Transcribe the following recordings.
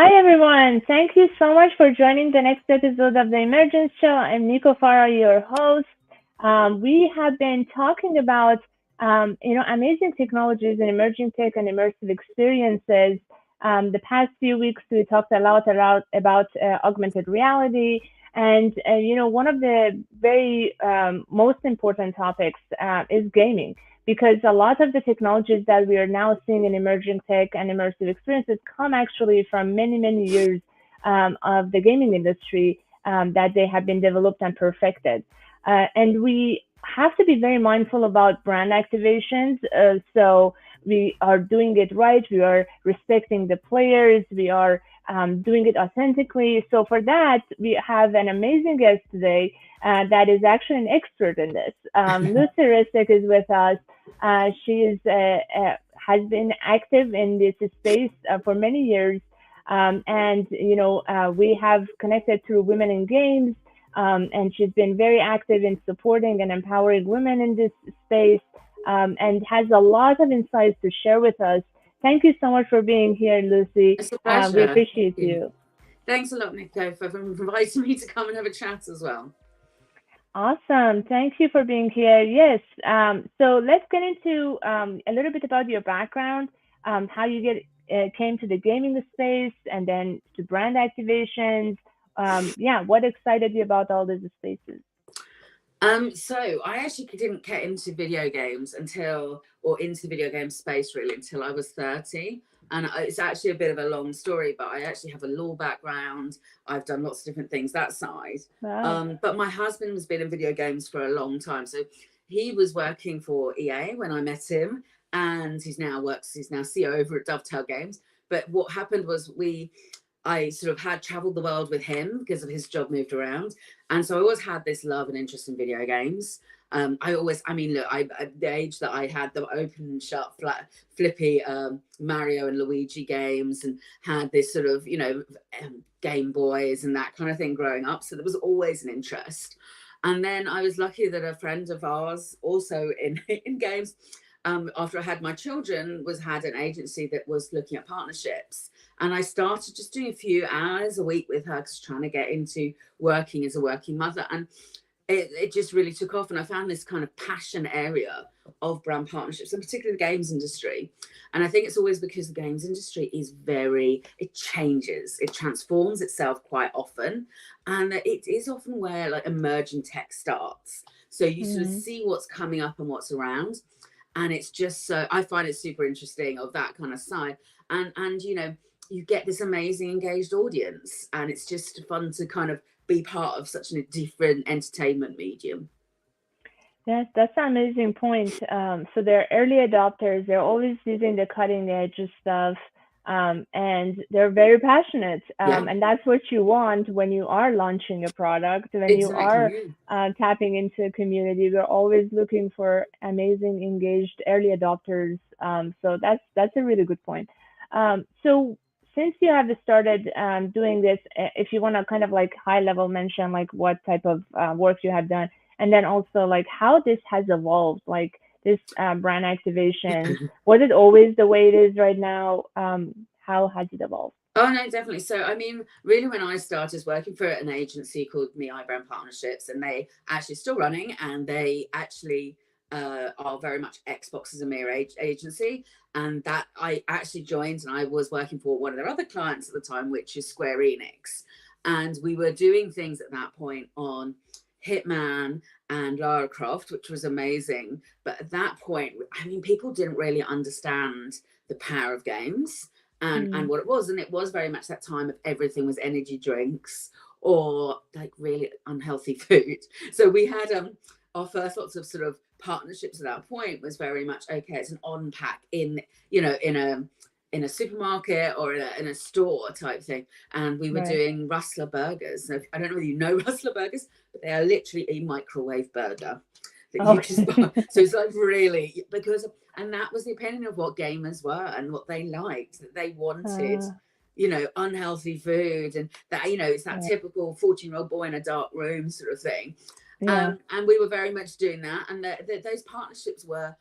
Hi everyone, thank you so much for joining the next episode of the Immergence Show. I'm Nico Farah, your host. We have been talking about amazing technologies and emerging tech and immersive experiences. The past few weeks we talked a lot about augmented reality, and one of the very most important topics is gaming, because a lot of the technologies that we are now seeing in emerging tech and immersive experiences come actually from many years of the gaming industry, that they have been developed and perfected. And we have to be very mindful about brand activations. So we are doing it right. We are respecting the players. We are doing it authentically. So for that, we have an amazing guest today that is actually an expert in this. Lucy Rissik is with us. She has been active in this space for many years, and we have connected through Women in Games, and she's been very active in supporting and empowering women in this space, and has a lot of insights to share with us. Thank you so much for being here, Lucy. It's a We pleasure. Thank appreciate you. you. Thanks a lot, Nico, for inviting me to come and have a chat as well. Awesome. Thank you for being here. Yes. So let's get into a little bit about your background, how you came to the gaming space, and then to brand activations. Yeah, what excited you about all these spaces? So I actually didn't get into video games or into the video game space really until I was 30. And it's actually a bit of a long story, but I actually have a law background. I've done lots of different things that side. Wow. But my husband has been in video games for a long time. So he was working for EA when I met him, and he's now CEO over at Dovetail Games. But what happened was I sort of had traveled the world with him because of his job moved around. And so I always had this love and interest in video games. Look, at the age that I had the open and shut, flippy Mario and Luigi games, and had this sort of, Game Boys and that kind of thing growing up. So there was always an interest. And then I was lucky that a friend of ours, also in games, after I had my children, had an agency that was looking at partnerships. And I started just doing a few hours a week with her, because trying to get into working as a working mother. And it just really took off. And I found this kind of passion area of brand partnerships, and particularly the games industry. And I think it's always because the games industry is it changes, it transforms itself quite often. And it is often where like emerging tech starts. So you sort of Mm-hmm. see what's coming up and what's around. And it's just so, I find it super interesting of that kind of side. And you get this amazing engaged audience, and it's just fun to kind of be part of such a different entertainment medium. Yes, that's an amazing point. So they're early adopters. They're always using the cutting edge of stuff, and they're very passionate. Yeah, And that's what you want when you are launching a product, when you are exactly. tapping into a community. We're always looking for amazing, engaged early adopters. So that's a really good point. So since you have started doing this, if you want to kind of like high level mention like what type of work you have done, and then also like how this has evolved, like this brand activation, was it always the way it is right now? How has it evolved? Oh no, definitely. So I mean, really, when I started working for an agency called Me I Brand Partnerships, and they actually still running, and they actually are very much Xbox as a mere agency, and that I actually joined, and I was working for one of their other clients at the time, which is Square Enix, and we were doing things at that point on Hitman and Lara Croft, which was amazing. But at that point, I mean, people didn't really understand the power of games and Mm, what it was. And it was very much that time of everything was energy drinks or like really unhealthy food. So we had our first lots of sort of partnerships at that point was very much okay, it's an on pack in a supermarket or in a store type thing. And we were right. doing Rustler burgers. So I don't know whether you know Rustler burgers, but they are literally a microwave burger that you just Okay. buy. So it's like really, because, and that was the opinion of what gamers were and what they liked, that they wanted, uh, unhealthy food, and that, it's that yeah. typical 14-year-old boy in a dark room sort of thing. Yeah. And we were very much doing that. And those partnerships were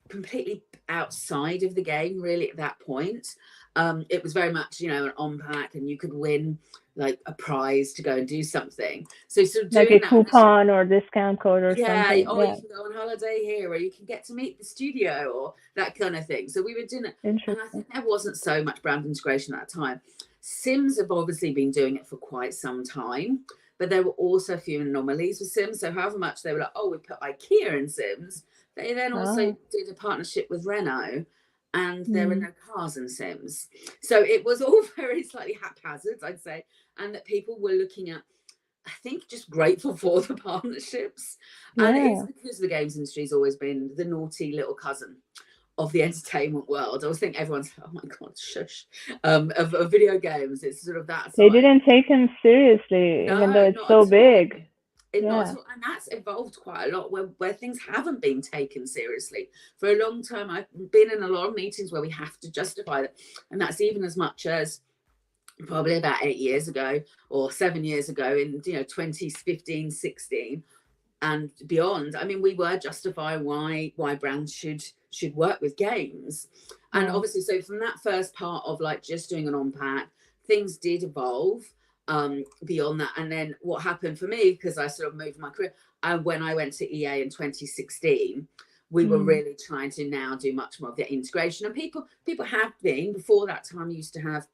completely outside of the game really at that point. It was very much, you know, an on pack, and you could win like a prize to go and do something. So sort of Like a doing that initially. coupon or discount code or Yeah, something. or you Yeah, can go on holiday here, or you can get to meet the studio, or that kind of thing. So we were doing it, and I interesting. think there wasn't so much brand integration at that time. Sims have obviously been doing it for quite some time, but there were also a few anomalies with Sims. So however much they were like, oh, we put IKEA in Sims, they then also Oh. did a partnership with Renault, and there were Mm. no cars in Sims. So it was all very slightly haphazard, I'd say, and that people were looking at, I think, just grateful for the partnerships. And it is Yeah. because the games industry has always been the naughty little cousin of the entertainment world. I always think everyone's, oh my God, shush. Of video games, it's sort of that They side. didn't take him seriously, even though No, it's not so at all. big. Not Yeah. at all. And that's evolved quite a lot where things haven't been taken seriously. For a long time, I've been in a lot of meetings where we have to justify that. And that's even as much as probably about 8 years ago or 7 years ago in 2015, 16 and beyond. I mean, we were justifying why brands should work with games. And Wow. obviously, so from that first part of like just doing an on pack, things did evolve beyond that. And then what happened for me, because I sort of moved my career, when I went to EA in 2016, we were Mm. really trying to now do much more of the integration. And people have been before that time used to have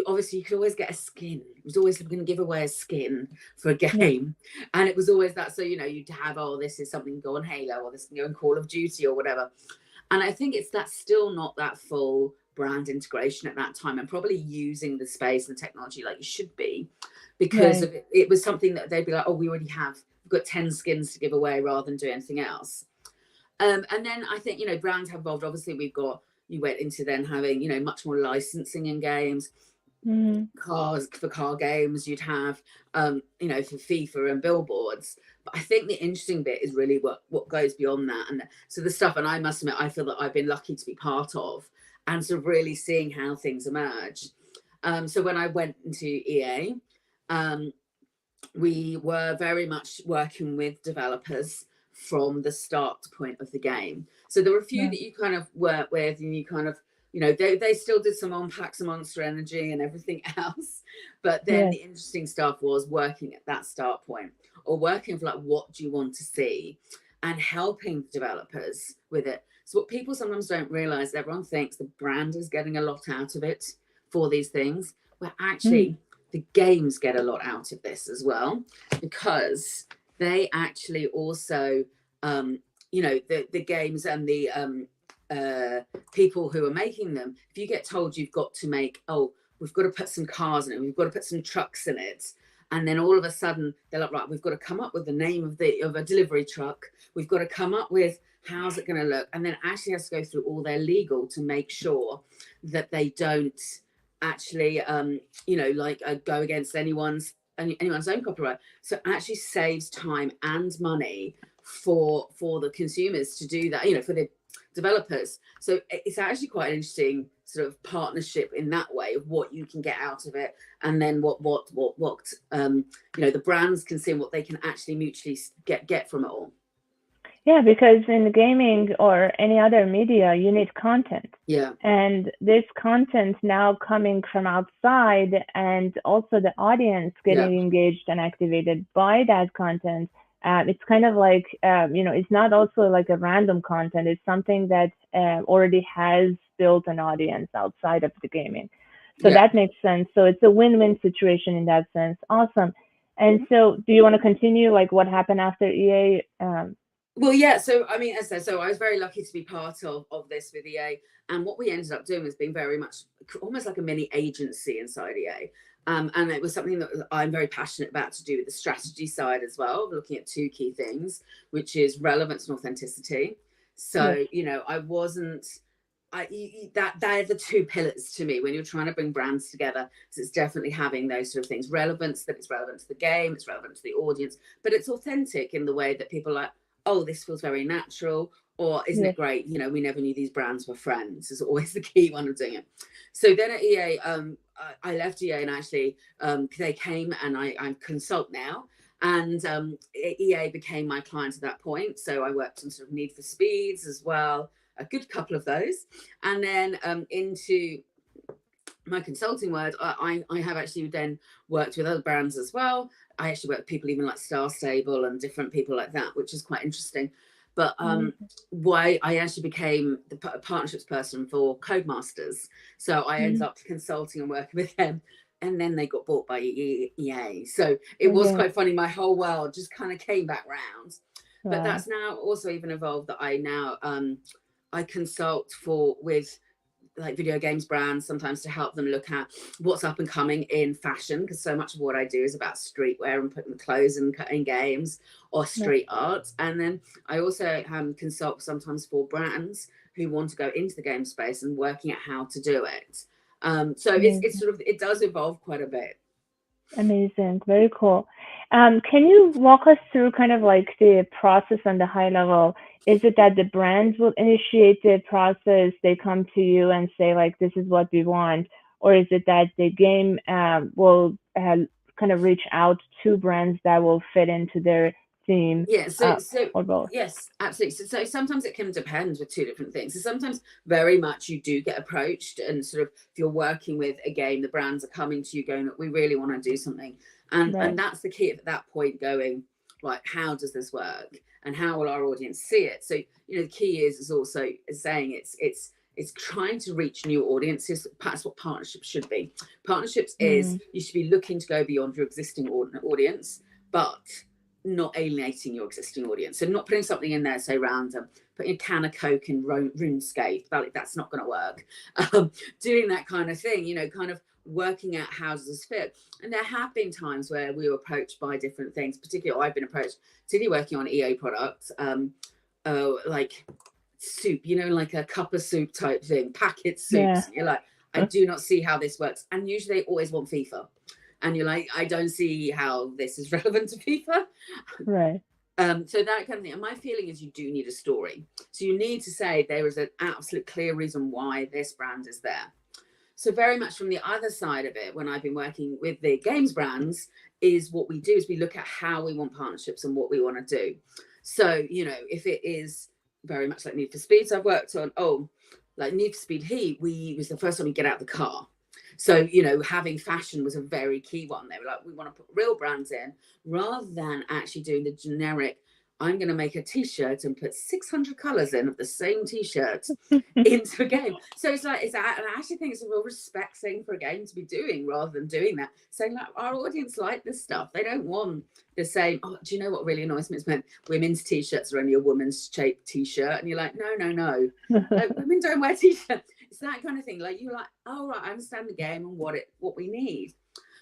obviously you could always get a skin. It was always going to give away a skin for a Yeah. game, and it was always that. So you'd have, oh, this is something go on Halo, or this can go on Call of Duty or whatever. And I think it's that's still not that full brand integration at that time, and probably using the space and the technology like you should be, because Right. it was something that they'd be like, oh, we already have, we've got 10 skins to give away rather than do anything else. And then I think brands have evolved. Obviously, you went into then having much more licensing in games. Mm. Cars for car games, you'd have for FIFA and billboards. But I think the interesting bit is really what goes beyond that. And so the stuff, and I must admit, I feel that I've been lucky to be part of and sort of really seeing how things emerge. So when I went into EA, we were very much working with developers from the start point of the game. So there were a few Yeah. that you kind of worked with, and you kind of, they still did some unpack, some Monster Energy and everything else. But then Yes. the interesting stuff was working at that start point, or working for like, what do you want to see, and helping developers with it. So what people sometimes don't realize, everyone thinks the brand is getting a lot out of it for these things, where Mm. actually the games get a lot out of this as well, because they actually also, the games and the people who are making them, if you get told you've got to make, oh, we've got to put some cars in it, we've got to put some trucks in it, and then all of a sudden they're like, right, we've got to come up with the name of a delivery truck, we've got to come up with how's it going to look, and then actually has to go through all their legal to make sure that they don't actually go against anyone's own copyright. So it actually saves time and money for the consumers to do that, for the developers. So it's actually quite an interesting sort of partnership in that way of what you can get out of it, and then what the brands can see and what they can actually mutually get from it all. Yeah, because in gaming or any other media, you need content. Yeah, And this content now coming from outside, and also the audience yeah, getting engaged and activated by that content. It's kind of like, it's not also like a random content. It's something that already has built an audience outside of the gaming. So yeah. that makes sense. So it's a win-win situation in that sense. Awesome. And so, do you want to continue? Like, what happened after EA? Well, yeah. So, I mean, as I said, so I was very lucky to be part of this with EA. And what we ended up doing was being very much almost like a mini agency inside EA. And it was something that I'm very passionate about, to do with the strategy side as well, looking at two key things, which is relevance and authenticity. Yes. So, I wasn't. That they're the two pillars to me when you're trying to bring brands together. So it's definitely having those sort of things: relevance, that it's relevant to the game, it's relevant to the audience, but it's authentic in the way that people are like, oh, this feels very natural, or isn't it Yes. great? We never knew these brands were friends. Is always the key one of doing it. So then at EA, I left EA, and actually they came, and I consult now. And EA became my client at that point. So I worked on sort of Need for Speeds as well, a good couple of those. And then into my consulting word, I have actually then worked with other brands as well. I actually work with people even like Star Stable and different people like that, which is quite interesting. But Amazing. why I actually became the partnerships person for Codemasters. So I ended Mm. up consulting and working with them. And then they got bought by EA. So it was Okay. quite funny. My whole world just kind of came back round. But Wow. that's now also even evolved that I now I consult for with like video games brands sometimes to help them look at what's up and coming in fashion, because so much of what I do is about streetwear and putting clothes in games or Yeah. street art. And then I also consult sometimes for brands who want to go into the game space and working out how to do it. So it's Amazing. sort of, it does evolve quite a bit. Amazing. Very cool. Can you walk us through kind of like the process on the high level? Is it that the brands will initiate the process, they come to you and say like, this is what we want, or is it that the game will kind of reach out to brands that will fit into their theme, Yeah, or both? yes, absolutely. So sometimes it can depend with two different things. So sometimes very much you do get approached, and sort of if you're working with a game, the brands are coming to you going, we really want to do something. And Right. that's the key at that point, going, like, how does this work? And how will our audience see it? So, the key is also saying it's trying to reach new audiences. That's what partnerships should be. Partnerships is Mm. you should be looking to go beyond your existing audience, but not alienating your existing audience. So not putting something in there, say random, putting a can of Coke in RuneScape, that's not going to work. Doing that kind of thing, kind of working out how does this fit. And there have been times where we were approached by different things, particularly I've been approached, particularly working on EA products, like soup, like a cup of soup type thing, packet Yeah. soups. You're like, I do not see how this works. And usually they always want FIFA. And you're like, I don't see how this is relevant to FIFA. Right. So that kind of thing. And my feeling is you do need a story. So you need to say there is an absolute clear reason why this brand is there. So very much from the other side of it, when I've been working with the games brands, is what we do is we look at how we want partnerships and what we want to do. So, if it is very much like Need for Speed, so I've worked on, like Need for Speed Heat, we was the first time we get out of the car. So, having fashion was a very key one. They were like, we want to put real brands in rather than actually doing the generic, I'm going to make a t-shirt and put 600 colors in of the same t-shirt into a game. So it's like, and I actually think it's a real respect thing for a game to be doing rather than doing that. Saying like, our audience like this stuff. They don't want the same. Oh, do you know what really annoys me? It's when women's t-shirts are only a woman's shaped t-shirt. And you're like, no. Like, women don't wear t-shirts. It's that kind of thing. Like you're like, oh right, I understand the game and what we need.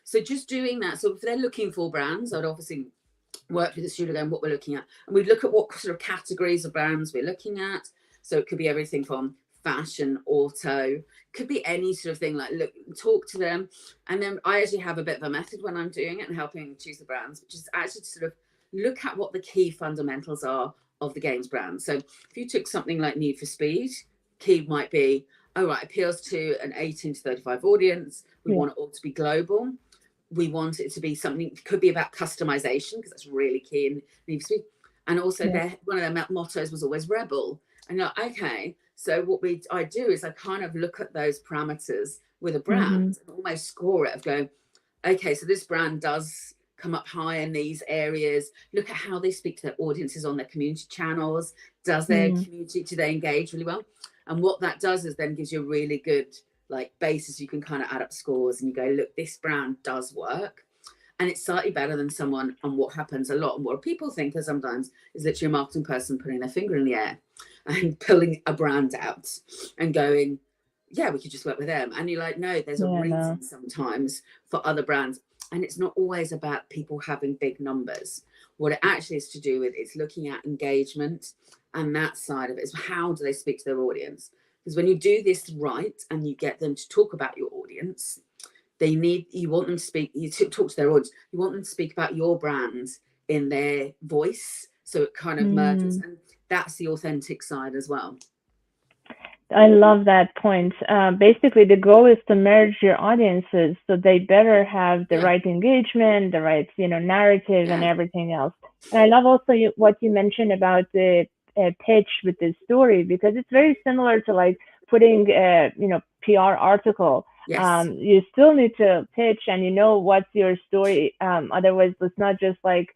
So just doing that. So if they're looking for brands, I'd obviously work with the studio going what we're looking at, and we'd look at what sort of categories of brands we're looking at. So it could be everything from fashion, auto, could be any sort of thing. Like look, talk to them, and then I actually have a bit of a method when I'm doing it and helping choose the brands, which is actually to sort of look at what the key fundamentals are of the games brand. So if you took something like Need for Speed, key might be, oh right, appeals to an 18 to 35 audience. We Yeah. want it all to be global. We want it to be something, it could be about customization, because that's really key in Need for Speed. And also Yeah. one of their mottos was always rebel. And you're like, okay, so what I do is I kind of look at those parameters with a Mm-hmm. brand and almost score it of going, okay, so this brand does come up high in these areas. Look at how they speak to their audiences on their community channels. Does their Mm. community, do they engage really well? And what that does is then gives you a really good like basis. You can kind of add up scores and you go, look, this brand does work. And it's slightly better than someone. And what happens a lot, and what people think is sometimes, is literally a marketing person putting their finger in the air and pulling a brand out and going, yeah, we could just work with them. And you're like, no, there's a Yeah. No. reason sometimes for other brands. And it's not always about people having big numbers. What it actually is to do with is looking at engagement, and that side of it is how do they speak to their audience? Because when you do this right and you get them to talk about your audience, you want them to speak, you talk to their audience, you want them to speak about your brand in their voice. So it kind of merges. Mm. And that's the authentic side as well. I love that point. Basically, the goal is to merge your audiences so they better have the Yeah. right engagement, the right, narrative, and Yeah. everything else. And I love also what you mentioned about the pitch with the story, because it's very similar to like putting, PR article Yes. You still need to pitch and you know what's your story. Otherwise, it's not just like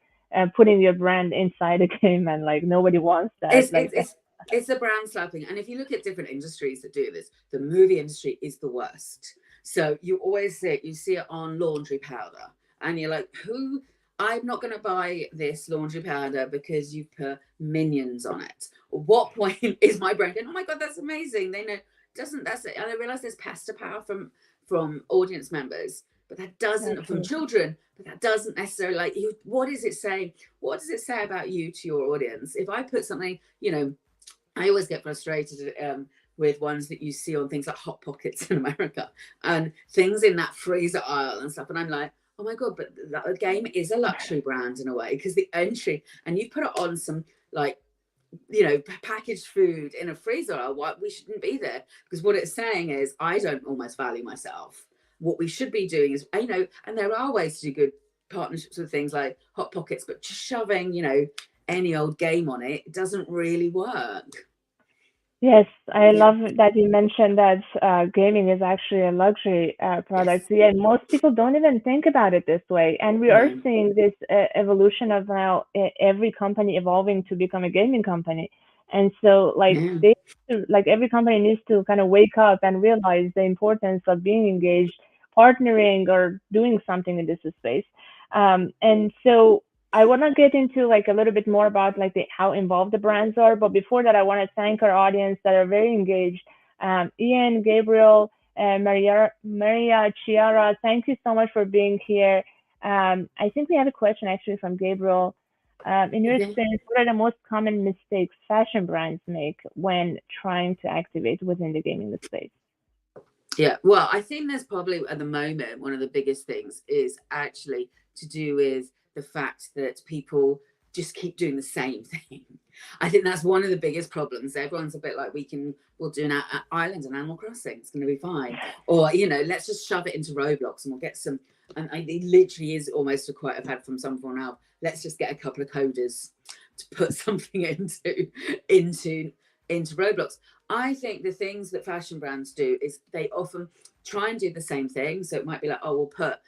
putting your brand inside a game and like nobody wants that. It's Like, it's it's it's a brand slapping, and if you look at different industries that do this, the movie industry is the worst. So you always see it on laundry powder, and you're like, who? I'm not going to buy this laundry powder because you put minions on it. What point is my brain going, oh my god, that's amazing? They know doesn't that's it. And I realize there's pasta power from audience members, but that doesn't from absolutely. children, but that doesn't necessarily like you. What is it saying? What does it say about you to your audience? If I put something, I always get frustrated with ones that you see on things like Hot Pockets in America and things in that freezer aisle and stuff. And I'm like, oh my God, but that game is a luxury brand in a way because the entry, and you put it on some like, packaged food in a freezer aisle, we shouldn't be there because what it's saying is, I don't almost value myself. What we should be doing is, and there are ways to do good partnerships with things like Hot Pockets, but just shoving, any old game on it doesn't really work. Yes, I Yeah. love that you mentioned that gaming is actually a luxury product. Yes. So, yeah, most people don't even think about it this way. And we are No. seeing this evolution of now every company evolving to become a gaming company. And so, like, Yeah. like every company needs to kind of wake up and realize the importance of being engaged, partnering, or doing something in this space. And so, I want to get into like a little bit more about like how involved the brands are, but before that, I want to thank our audience that are very engaged. Ian, Gabriel, Maria, Chiara, thank you so much for being here. I think we have a question actually from Gabriel. In your Okay. experience, what are the most common mistakes fashion brands make when trying to activate within the gaming space? Yeah, well, I think there's probably at the moment one of the biggest things is actually to do with the fact that people just keep doing the same thing. I think that's one of the biggest problems. Everyone's a bit like, we'll do an island and Animal Crossing. It's going to be fine. Or, let's just shove it into Roblox and we'll get some. And it literally is almost a quote I've had from someone else. Let's just get a couple of coders to put something into into Roblox. I think the things that fashion brands do is they often try and do the same thing. So it might be like, oh, we'll put,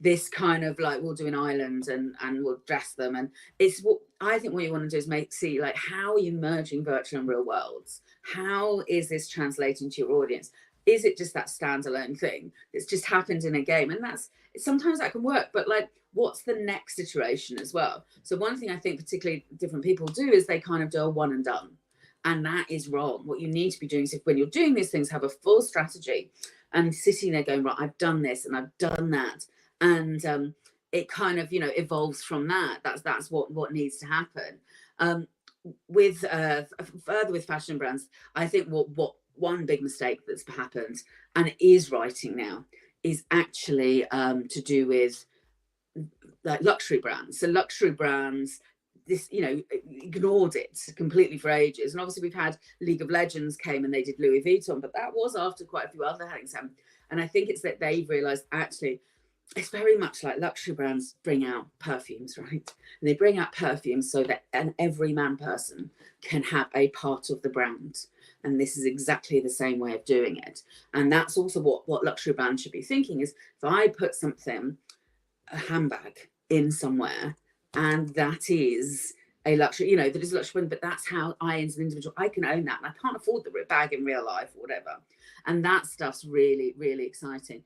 this kind of like we'll do an island and we'll dress them. And it's what I think what you want to do is see like how are you merging virtual and real worlds? How is this translating to your audience? Is it just that standalone thing that's just happened in a game? And that's sometimes that can work, but like what's the next iteration as well? So one thing I think particularly different people do is they kind of do a one and done. And that is wrong. What you need to be doing is when you're doing these things, have a full strategy and sitting there going, right, I've done this and I've done that. And it kind of, evolves from that. That's what needs to happen. With further with fashion brands, I think what one big mistake that's happened and is writing now is actually to do with like luxury brands. So luxury brands, this ignored it completely for ages. And obviously we've had League of Legends came and they did Louis Vuitton, but that was after quite a few other things. And I think it's that they've realized actually it's very much like luxury brands bring out perfumes, right? And they bring out perfumes so that an everyman person can have a part of the brand. And this is exactly the same way of doing it. And that's also what luxury brands should be thinking is if I put something, a handbag in somewhere, and that is a luxury, that is a luxury, but that's how I, as an individual, I can own that. And I can't afford the bag in real life or whatever. And that stuff's really, really exciting.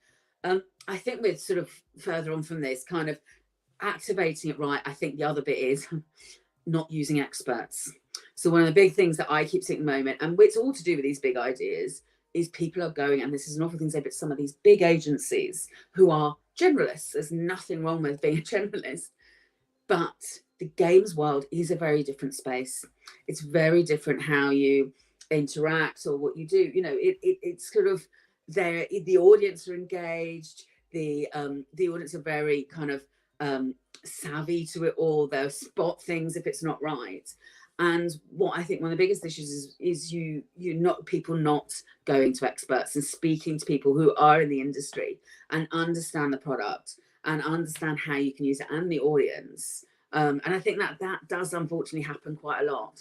I think with sort of further on from this, kind of activating it right, I think the other bit is not using experts. So one of the big things that I keep seeing at the moment, and it's all to do with these big ideas, is people are going, and this is an awful thing to say, but some of these big agencies who are generalists, there's nothing wrong with being a generalist, but the games world is a very different space. It's very different how you interact or what you do. It's sort of there. The audience are engaged. The audience are very kind of savvy to it all. They'll spot things if it's not right. And what I think one of the biggest issues is you not people not going to experts and speaking to people who are in the industry and understand the product and understand how you can use it and the audience. And I think that does unfortunately happen quite a lot.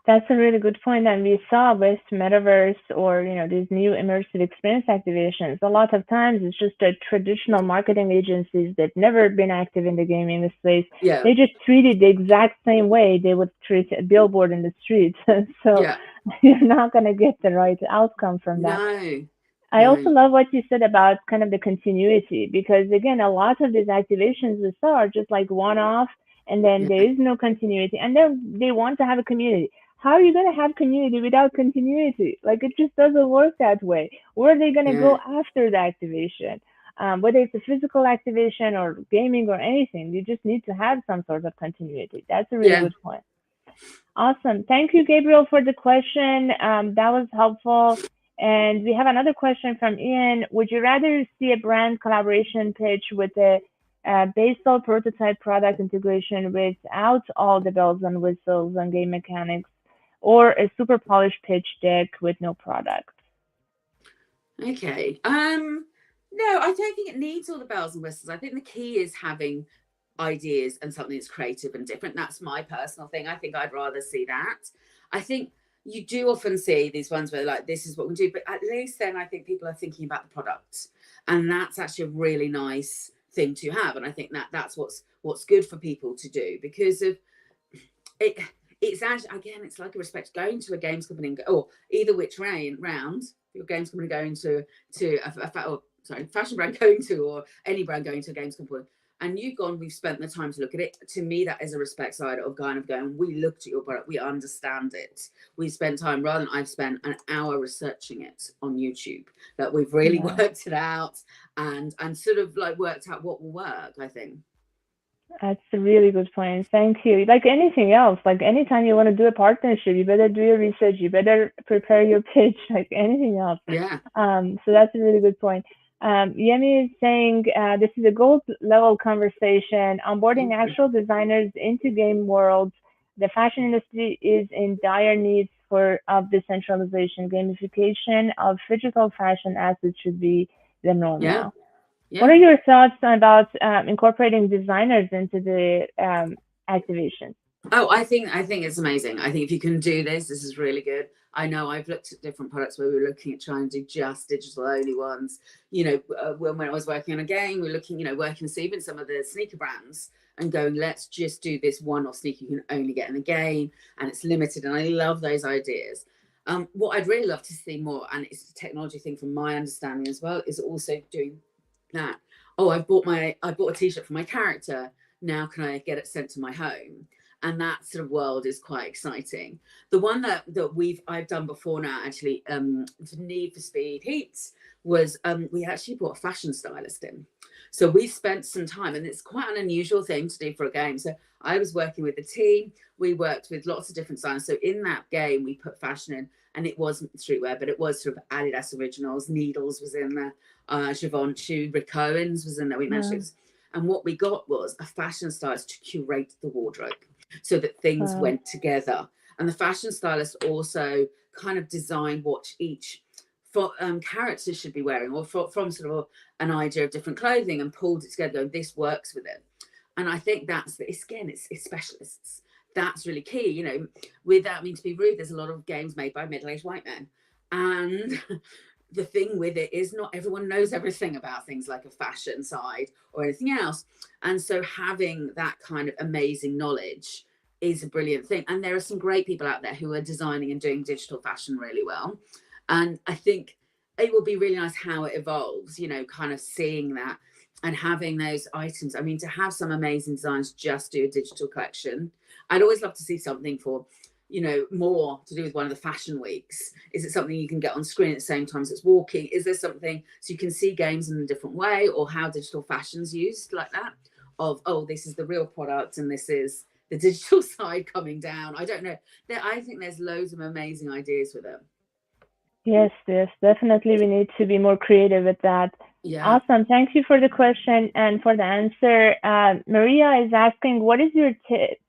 That's a really good point. And we saw with metaverse or, these new immersive experience activations, a lot of times it's just the traditional marketing agencies that never been active in the gaming space. Yeah, They just treat it the exact same way they would treat a billboard in the streets. So yeah, you're not going to get the right outcome from that. no, I also no, love what you said about kind of the continuity because again, a lot of these activations we saw are just like one off and then there yeah, is no continuity and then they want to have a community. How are you going to have community without continuity? Like it just doesn't work that way. Where are they going to yeah, go after the activation? Whether it's a physical activation or gaming or anything, you just need to have some sort of continuity. That's a really yeah. good point. Awesome. Thank you, Gabriel, for the question. That was helpful. And we have another question from Ian. Would you rather see a brand collaboration pitch with a basal prototype product integration without all the bells and whistles and game mechanics, or a super polished pitch deck with no product? Okay. No, I don't think it needs all the bells and whistles. I think the key is having ideas and something that's creative and different. That's my personal thing. I think I'd rather see that. I think you do often see these ones where like this is what we do, but at least then I think people are thinking about the product, and that's actually a really nice thing to have. And I think that that's what's good for people to do because of it. It's actually again, it's like a respect going to a games company and or either which round your games company going to fashion brand going to or any brand going to a games company and you've gone, we've spent the time to look at it. To me, that is a respect side of kind of going, we looked at your product, we understand it. We spent time rather than I've spent an hour researching it on YouTube. That we've really Yeah. worked it out and sort of like worked out what will work, I think. That's a really good point. Thank you. Like anything else, like anytime you want to do a partnership, you better do your research, you better prepare your pitch, like anything else. Yeah. So that's a really good point. Yemi is saying this is a gold level conversation. Onboarding Thank you. actual designers into game worlds. The fashion industry is in dire need of decentralization. Gamification of physical fashion assets should be the norm Yeah. now. What Yeah. are your thoughts about incorporating designers into the activation? Oh, I think it's amazing. I think if you can do this, this is really good. I know I've looked at different products where we were looking at trying to do just digital only ones. When I was working on a game, we are looking, working with even some of the sneaker brands and going, let's just do this one-off sneaker you can only get in the game and it's limited. And I love those ideas. What I'd really love to see more, and it's a technology thing from my understanding as well, is also doing that. Oh, I bought a t-shirt for my character. Now can I get it sent to my home? And that sort of world is quite exciting. The one that I've done before now, actually, for Need for Speed Heats, was we actually brought a fashion stylist in. So we spent some time, and it's quite an unusual thing to do for a game. So I was working with a team. We worked with lots of different designers. So in that game, we put fashion in, and it wasn't streetwear, but it was sort of Adidas Originals. Needles was in there. Givenchy, Rick Owens was in there. We managed Wow. to, and what we got was a fashion stylist to curate the wardrobe so that things Wow. went together. And the fashion stylist also kind of designed what each character should be wearing, or from sort of an idea of different clothing, and pulled it together. Going, this works with it. And I think it's specialists. That's really key. Without meaning to be rude, there's a lot of games made by middle-aged white men, and the thing with it is not everyone knows everything about things like a fashion side or anything else. And so having that kind of amazing knowledge is a brilliant thing. And there are some great people out there who are designing and doing digital fashion really well. And I think it will be really nice how it evolves, kind of seeing that and having those items. I mean, to have some amazing designs, just do a digital collection. I'd always love to see something for more to do with one of the fashion weeks. Is it something you can get on screen at the same time as it's walking? Is there something so you can see games in a different way, or how digital fashion's used like that? Of, oh, this is the real product and this is the digital side coming down. I don't know. I think there's loads of amazing ideas with it. Yes, yes, definitely. We need to be more creative with that. Yeah. Awesome. Thank you for the question and for the answer. Maria is asking, what is your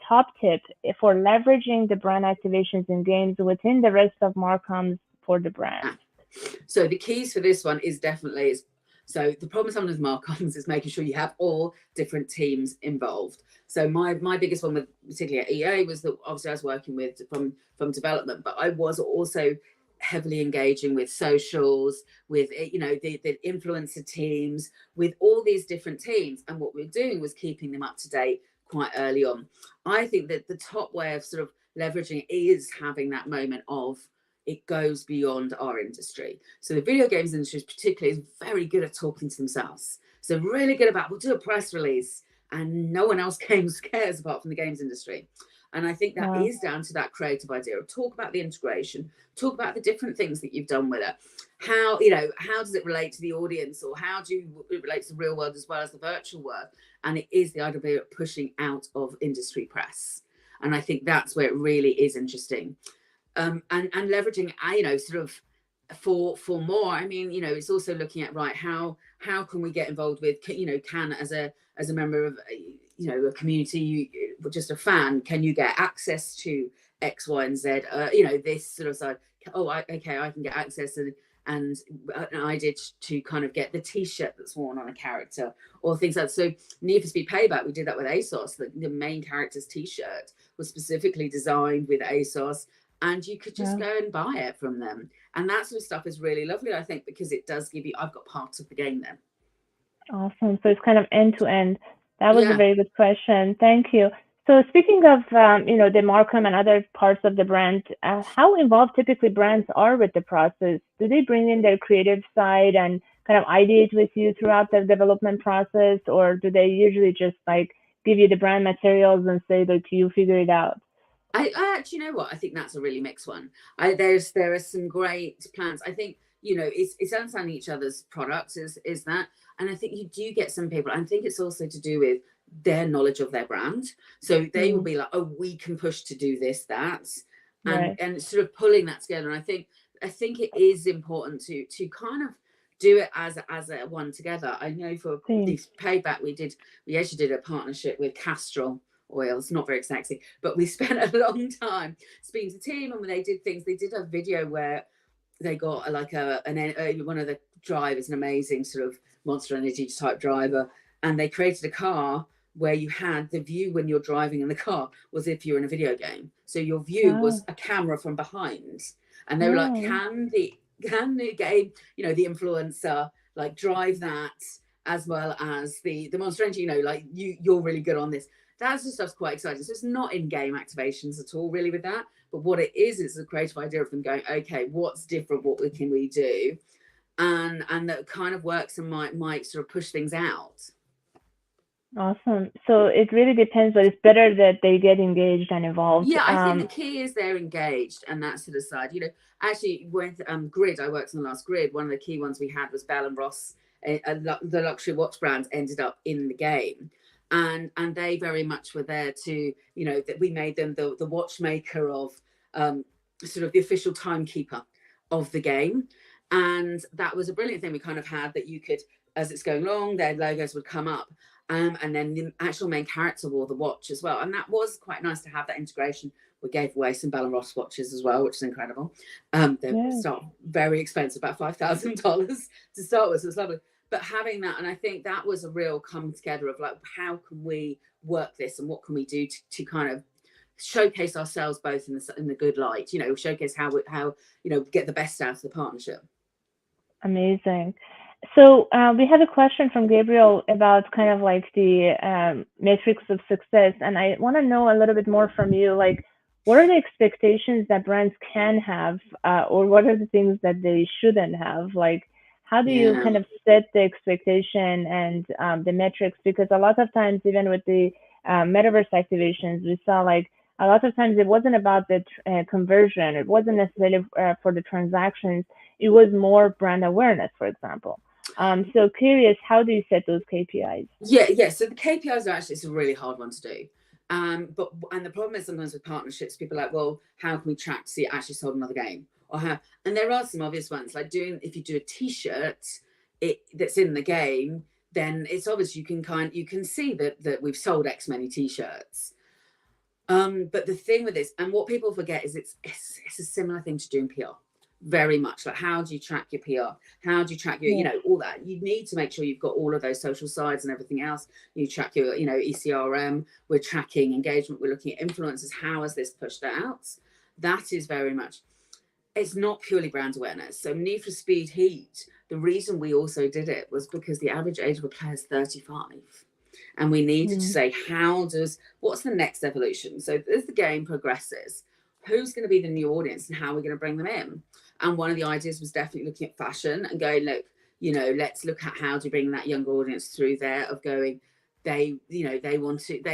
top tip for leveraging the brand activations in games within the rest of Marcoms for the brand? So the keys for this one is definitely So the problem sometimes with marcoms is making sure you have all different teams involved. So my biggest one with particularly at EA was that obviously I was working with from development, but I was also heavily engaging with socials, with the influencer teams, with all these different teams, and what we were doing was keeping them up to date quite early on. I think that the top way of sort of leveraging is having that moment of it goes beyond our industry. So the video games industry particularly is very good at talking to themselves. So really good about, we'll do a press release and no one else cares apart from the games industry. And I think that is down to that creative idea of talk about the integration, talk about the different things that you've done with it. How does it relate to the audience, or how do it relate to the real world as well as the virtual world? And it is the idea of pushing out of industry press. And I think that's where it really is interesting. And leveraging, sort of for more. I mean, it's also looking at, right, how can we get involved with, can as a member of, a community, just a fan, can you get access to X, Y, and Z? This sort of side. I can get access, and I did to kind of get the T-shirt that's worn on a character, or things like that. So Need for Speed Payback, we did that with ASOS. The main character's T-shirt was specifically designed with ASOS, and you could just go and buy it from them. And that sort of stuff is really lovely, I think, because it does give you, I've got parts of the game then. Awesome. So it's kind of end to end. That was a very good question. Thank you. So speaking of, the Markham and other parts of the brand, how involved typically brands are with the process? Do they bring in their creative side and kind of ideate with you throughout the development process, or do they usually just like give you the brand materials and say that you figure it out? I actually, you know what? I think that's a really mixed one. There are some great plans. I think, it's understanding each other's products is that, and I think you do get some people. I think it's also to do with their knowledge of their brand. So they will be like, oh, we can push to do this, that, and sort of pulling that together. And I think it is important to kind of do it as a one together. I know for this Payback, we actually did a partnership with Castrol oils, not very sexy, but we spent a long time speaking to the team, and when they did things, they did a video where they got like one of the drivers, an amazing sort of Monster Energy type driver, and they created a car where you had the view when you're driving in the car was if you're in a video game. So your view was a camera from behind, and they were like, can the game, the influencer like drive that as well as the Monster Energy, like you're really good on this. That sort of stuff's quite exciting. So it's not in-game activations at all, really, with that. But what it is a creative idea of them going, okay, what's different? What can we do? And that kind of works and might sort of push things out. Awesome. So it really depends, but it's better that they get engaged and involved. Yeah, I think the key is they're engaged, and that sort of side. Actually with Grid, I worked on the last Grid. One of the key ones we had was Bell and Ross, the luxury watch brands ended up in the game. And they very much were there to, that we made them the watchmaker of sort of the official timekeeper of the game. And that was a brilliant thing we kind of had, that you could, as it's going along, their logos would come up. And then the actual main character wore the watch as well. And that was quite nice to have that integration. We gave away some Bell and Ross watches as well, which is incredible. They start very expensive, about $5,000 to start with. So it's lovely. But having that, and I think that was a real come together of like, how can we work this, and what can we do to kind of showcase ourselves both in the good light, showcase how get the best out of the partnership. Amazing. So we have a question from Gabriel about kind of like the metrics of success, and I want to know a little bit more from you. Like, what are the expectations that brands can have, or what are the things that they shouldn't have? Like, how do you kind of set the expectation and the metrics? Because a lot of times, even with the metaverse activations, we saw like a lot of times it wasn't about the conversion. It wasn't necessarily for the transactions. It was more brand awareness, for example. So curious, how do you set those KPIs? Yeah. So the KPIs it's a really hard one to do. And the problem is sometimes with partnerships, people are like, well, how can we track to see it actually sold another game? And there are some obvious ones, like if you do a T-shirt that's in the game, then it's obvious you can see that we've sold X many T-shirts. But the thing with this, and what people forget, is it's a similar thing to doing PR. very much like, how do you track your PR? How do you track your, you Yes. know, all that? You need to make sure you've got all of those social sides and everything else. You track your, you know, ECRM, we're tracking engagement, we're looking at influencers. How has this pushed out? That is very much, it's not purely brand awareness. So Need for Speed Heat, the reason we also did it was because the average age of a player is 35. And we needed to say, what's the next evolution? So as the game progresses, who's going to be the new audience and how are we going to bring them in? And one of the ideas was definitely looking at fashion and going, look, you know, let's look at how do you bring that younger audience through there of going, they, you know, they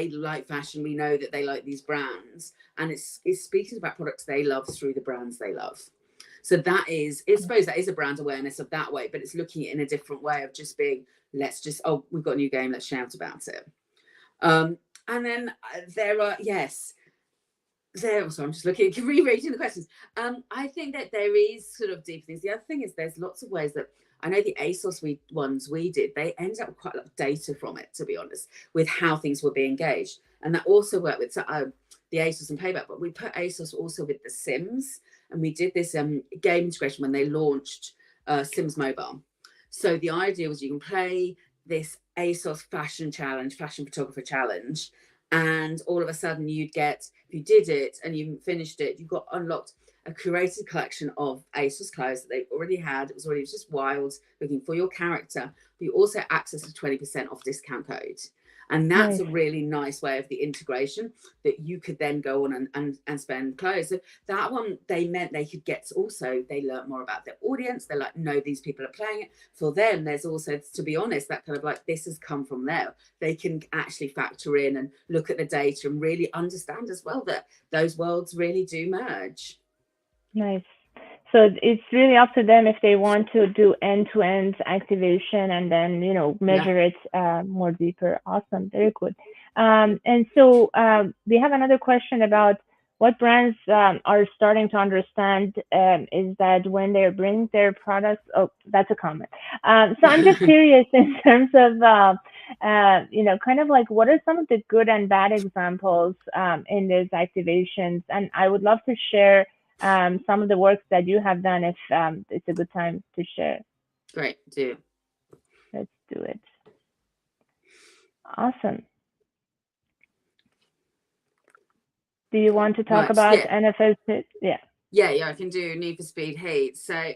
like fashion. We know that they like these brands, and it's speaking about products they love through the brands they love. So that is, I suppose that is a brand awareness of that way, but it's looking at it in a different way of just being, let's just, oh, we've got a new game, let's shout about it. And then there are, yes, there, so I'm just looking, rereading the questions. I think that there is sort of deep things. The other thing is there's lots of ways that, I know the ASOS ones we did, they ended up with quite a lot of data from it, to be honest, with how things were being engaged. And that also worked with the ASOS and Payback, but we put ASOS also with the Sims, and we did this game integration when they launched Sims Mobile. So the idea was you can play this ASOS fashion challenge, fashion photographer challenge, and all of a sudden you'd get, if you did it and you finished it, you got unlocked a curated collection of ASOS clothes that they already had. It was just wild, looking for your character, but you also access to 20% off discount code. And that's a really nice way of the integration that you could then go on and spend clothes. So that one, they meant they could get also, they learn more about their audience. They're like, no, these people are playing it. For them, there's also, to be honest, that kind of like, this has come from there. They can actually factor in and look at the data and really understand as well that those worlds really do merge. Nice. So it's really up to them if they want to do end-to-end activation and then, you know, measure it more deeper. Awesome. Very good. And so we have another question about what brands are starting to understand is that when they're bringing their products, oh, that's a comment. So I'm just curious in terms of, you know, kind of like what are some of the good and bad examples in those activations? And I would love to share some of the works that you have done if it's a good time to share. Great, do. Let's do it. Awesome. Do you want to talk about NFL? Yeah. Yeah, I can do Need for Speed Heat. So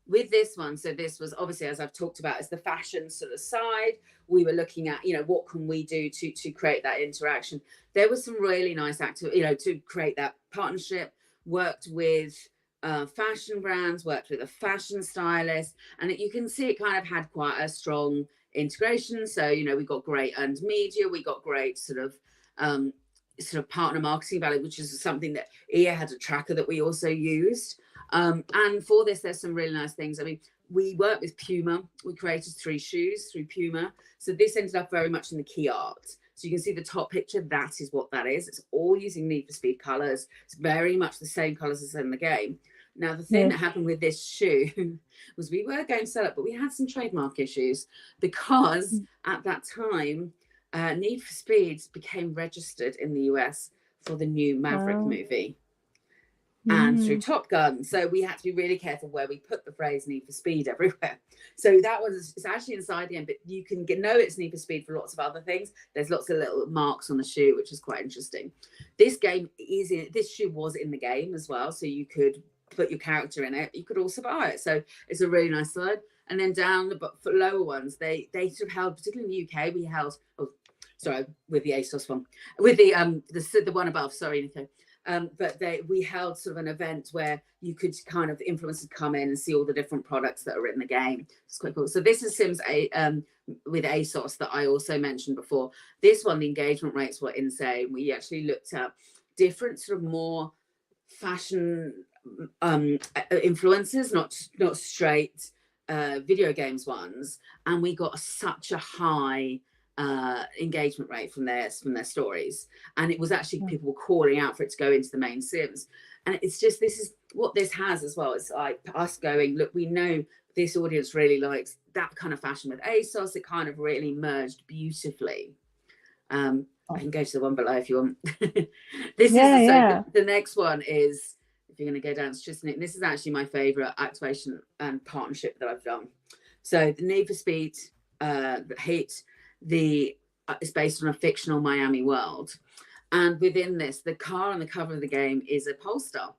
with this one, so this was obviously, as I've talked about, is the fashion sort of side. We were looking at, you know, what can we do to create that interaction. There was some really nice activity, you know, to create that partnership. Worked with fashion brands, worked with a fashion stylist, and you can see it kind of had quite a strong integration. So, you know, we got great earned media, we got great sort of partner marketing value, which is something that EA had a tracker that we also used. And for this, there's some really nice things. I mean, we worked with Puma. We created 3 shoes through Puma. So this ended up very much in the key art. So you can see the top picture, that is what that is. It's all using Need for Speed colors. It's very much the same colors as in the game. Now, the thing that happened with this shoe was we were going to sell it, but we had some trademark issues because at that time, Need for Speed became registered in the US for the new Maverick movie and through Top Gun. So we had to be really careful where we put the phrase Need for Speed everywhere. So that was, it's actually inside the end, but you can know it's Need for Speed for lots of other things. There's lots of little marks on the shoe, which is quite interesting. This shoe was in the game as well. So you could put your character in it. You could also buy it. So it's a really nice slide. And then down for lower ones, they sort of held, particularly in the UK, we held, with the ASOS one, with the one above, sorry, Nico. But we held sort of an event where you could kind of influencers come in and see all the different products that are in the game. It's quite cool. So this is Sims with ASOS that I also mentioned before. This one, the engagement rates were insane. We actually looked at different sort of more fashion influencers, not straight video games ones, and we got such a high engagement rate from their stories, and it was actually people were calling out for it to go into the main Sims. And it's just, this is what this has as well. It's like us going, look, we know this audience really likes that kind of fashion with ASOS. It kind of really merged beautifully. I can go to the one below if you want. The next one is if you're going to go down to Tristan, this is actually my favorite activation and partnership that I've done. So the Need for Speed, the Heat, is based on a fictional Miami world. And within this, the car on the cover of the game is a Polestar.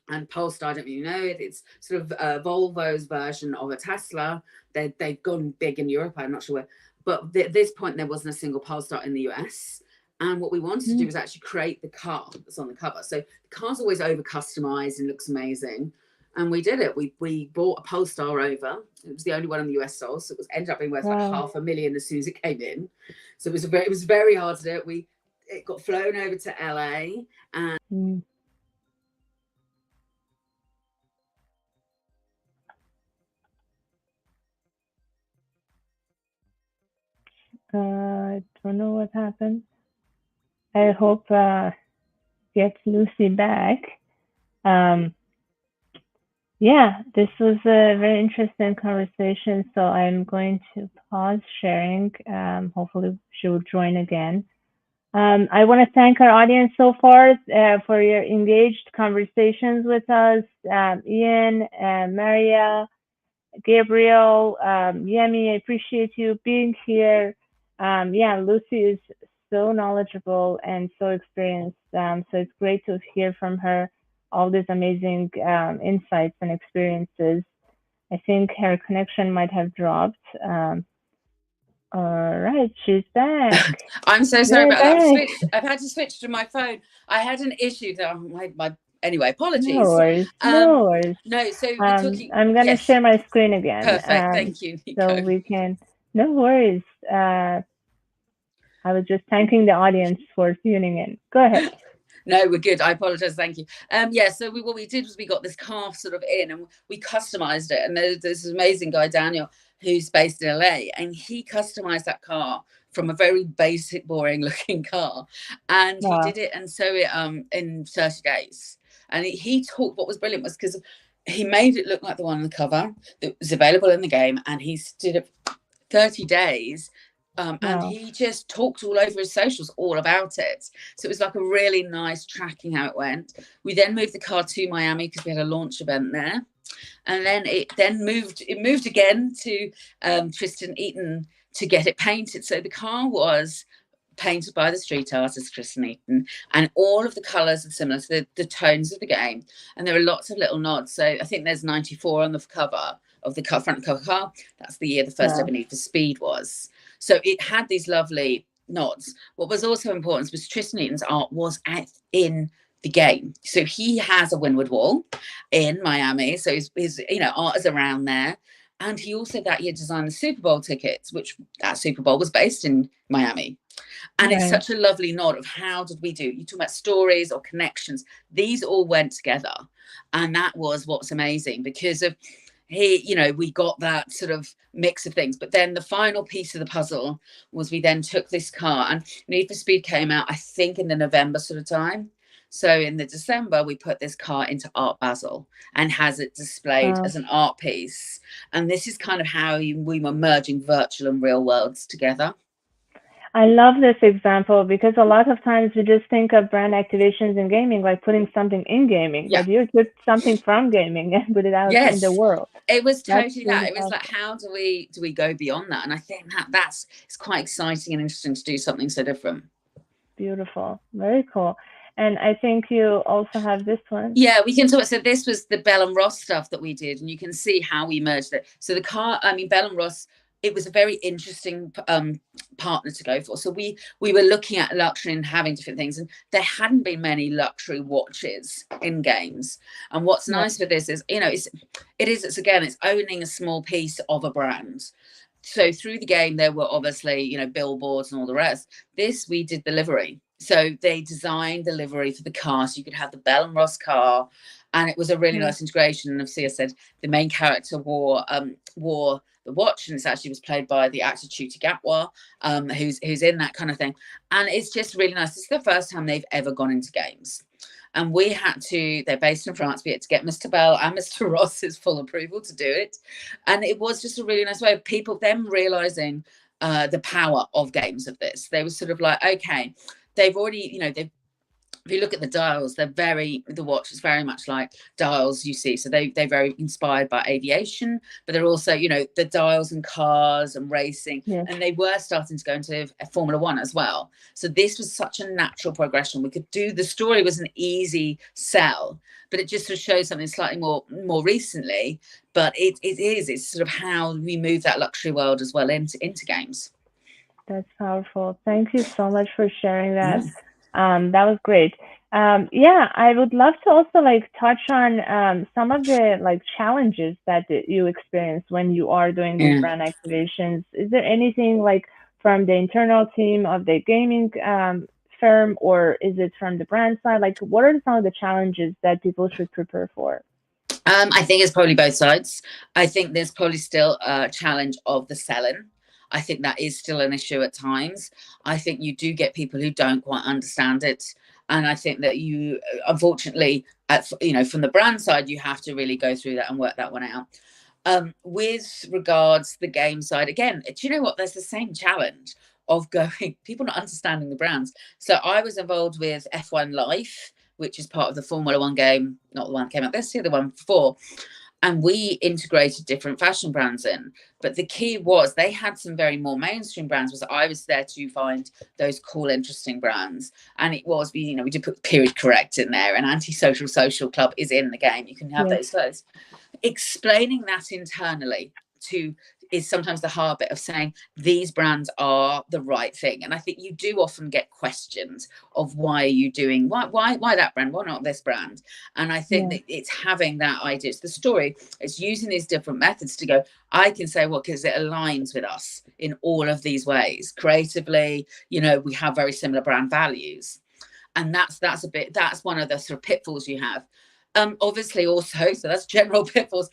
And Polestar, I don't really know it. It's sort of Volvo's version of a Tesla. They've gone big in Europe. I'm not sure where. But at this point, there wasn't a single Polestar in the US. And what we wanted to do was actually create the car that's on the cover. So the car's always over customized and looks amazing. And we did it. We brought a Polestar over. It was the only one in the US sold. So it ended up being worth like $500,000 as soon as it came in. So it was very hard to do it. It got flown over to LA and I don't know what happened. I hope get Lucy back. Yeah, this was a very interesting conversation. So I'm going to pause sharing. Hopefully she will join again. I want to thank our audience so far for your engaged conversations with us. Ian, Maria, Gabriel, Yemi, I appreciate you being here. Yeah, Lucy is so knowledgeable and so experienced. So it's great to hear from her all these amazing insights and experiences. I think her connection might have dropped. All right, she's back. I'm so sorry about that. I've had to switch to my phone. I had an issue that anyway, apologies. No worries. No worries. No, so we're talking. I'm gonna share my screen again. Perfect. Thank you, Nico. So we can. No worries. I was just thanking the audience for tuning in. Go ahead. No, we're good. I apologize. Thank you. So what we did was we got this car sort of in and we customized it. And there's this amazing guy, Daniel, who's based in LA, and he customized that car from a very basic, boring looking car. And he did it and so it in 30 days. And he talked, what was brilliant was because he made it look like the one on the cover that was available in the game. And he did it 30 days. And he just talked all over his socials all about it. So it was like a really nice tracking how it went. We then moved the car to Miami because we had a launch event there. And then it moved again to Tristan Eaton to get it painted. So the car was painted by the street artist Tristan Eaton, and all of the colours are similar to the tones of the game. And there are lots of little nods. So I think there's 94 on the cover of the front cover car. That's the year the first ever Need for Speed was. So it had these lovely nods. What was also important was Tristan Eaton's art was in the game. So he has a windward wall in Miami. So his art is around there. And he also that year designed the Super Bowl tickets, which that Super Bowl was based in Miami. And it's such a lovely nod of how did we do? You talk about stories or connections. These all went together. And that was what's amazing because of we got that sort of mix of things. But then the final piece of the puzzle was we then took this car, and Need for Speed came out, I think, in the November sort of time. So in the December, we put this car into Art Basel and has it displayed as an art piece. And this is kind of how we were merging virtual and real worlds together. I love this example because a lot of times we just think of brand activations in gaming like putting something in gaming, but you took something from gaming and put it out in the world. It was totally that. It was like, how do we go beyond that? And I think it's quite exciting and interesting to do something so different. Beautiful. Very cool. And I think you also have this one. Yeah, we can talk. So this was the Bell and Ross stuff that we did, and you can see how we merged it. So the car, Bell and Ross, it was a very interesting partner to go for. So we were looking at luxury and having different things, and there hadn't been many luxury watches in games. And what's nice with this is, it's owning a small piece of a brand. So through the game, there were obviously, billboards and all the rest. This, we did the livery. So they designed the livery for the car, so you could have the Bell and Ross car, and it was a really nice integration. And obviously, I said the main character wore the watch, and it actually was played by the actor Chuti Gatwa, who's in that kind of thing. And it's just really nice. It's the first time they've ever gone into games. And they're based in France, we had to get Mr. Bell and Mr. Ross's full approval to do it. And it was just a really nice way of people then realizing the power of games of this. They were sort of like, okay, they've already, if you look at the dials, the watch is very much like dials you see. So they're very inspired by aviation, but they're also, the dials and cars and racing. Yes, And they were starting to go into Formula One as well. So this was such a natural progression. The story was an easy sell, but it just sort of shows something slightly more recently. But it's sort of how we move that luxury world as well into games. that's powerful. Thank you so much for sharing that. Yes. That was great. Yeah, I would love to also like touch on some of the like challenges that you experience when you are doing these Yeah. brand activations. Is there anything like from the internal team of the gaming firm, or is it from the brand side? Like, what are some of the challenges that people should prepare for? I think it's probably both sides. I think there's probably still a challenge of the selling. I think that is still an issue at times. I think you do get people who don't quite understand it. And I think that you, unfortunately, from the brand side, you have to really go through that and work that one out. With regards to the game side, again, do you know what? There's the same challenge of going, people not understanding the brands. So I was involved with F1 Life, which is part of the Formula One game, not the one that came out this year, the one before. And we integrated different fashion brands in. But the key was they had some very more mainstream brands. Was I was there to find those cool, interesting brands. And it was, we did put Period Correct in there, and Antisocial Social Club is in the game. You can have Yes. those clothes. Explaining that internally to is sometimes the hard bit of saying these brands are the right thing. And I think you do often get questions of why are you doing why that brand, why not this brand? And I think Yeah. that it's having that idea, it's the story, it's using these different methods to go, I can say, well, because it aligns with us in all of these ways creatively, we have very similar brand values. And that's one of the sort of pitfalls you have. Obviously also, so that's general pitfalls,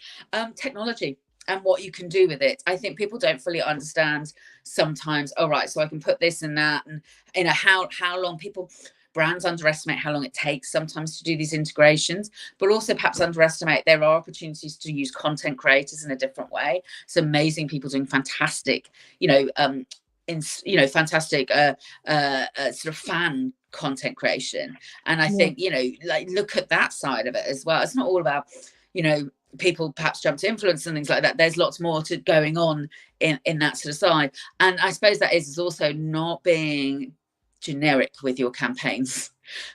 technology and what you can do with it. I think people don't fully understand sometimes, all right, so I can put this and that, and how long brands underestimate how long it takes sometimes to do these integrations, but also perhaps underestimate there are opportunities to use content creators in a different way. It's amazing people doing fantastic, fantastic sort of fan content creation. And I Yes. think, like, look at that side of it as well. It's not all about, people perhaps jump to influence and things like that. There's lots more to going on in that sort of side. And I suppose that is also not being generic with your campaigns,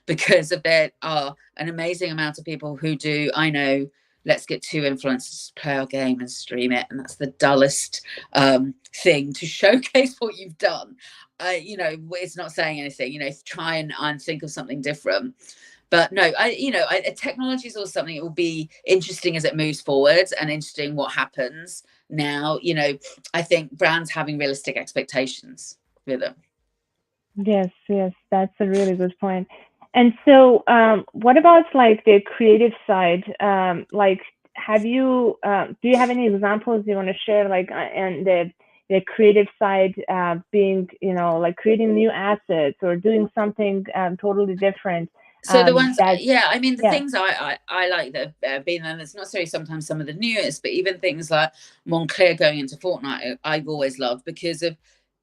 because there are an amazing amount of people who do, I know, let's get two influencers to play our game and stream it, and that's the dullest thing to showcase what you've done. It's not saying anything. Try and think of something different. But no, technology is also something that will be interesting as it moves forward, and interesting what happens now. I think brands having realistic expectations with them. Yes, yes, that's a really good point. And so, what about like the creative side? Like, do you have any examples you want to share, like, and the creative side, being, like creating new assets or doing something totally different? So the ones, That, yeah, I mean, the yeah, things I like that have been, and it's not necessarily sometimes some of the newest, but even things like Montclair going into Fortnite, I've always loved, because of